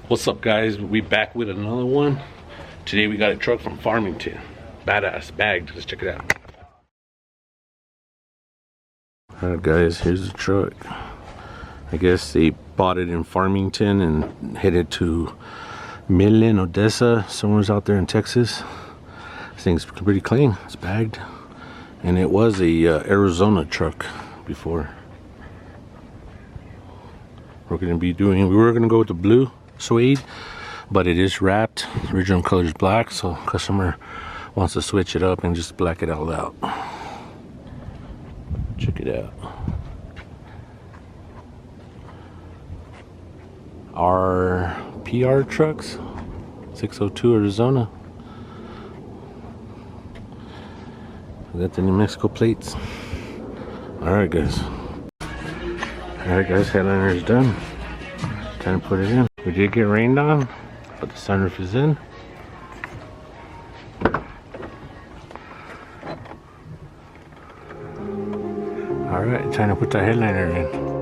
What's up, guys? We back with another one. Today we got a truck from Farmington. Badass, bagged. Let's check it out. Alright guys, here's the truck. I guess they bought it in Farmington and headed to Midland, Odessa, somewhere's out there in Texas. This thing's pretty clean. It's bagged. And it was a Arizona truck before. We were gonna go with the blue suede, but it is wrapped. The original color is black, so customer wants to switch it up and just black it all out. Check it out. Our PR trucks, 602 Arizona. We got the New Mexico plates. Alright guys. Headliner is done. Time to put it in. We did get rained on, but the sunroof is in. Alright, time to put the headliner in.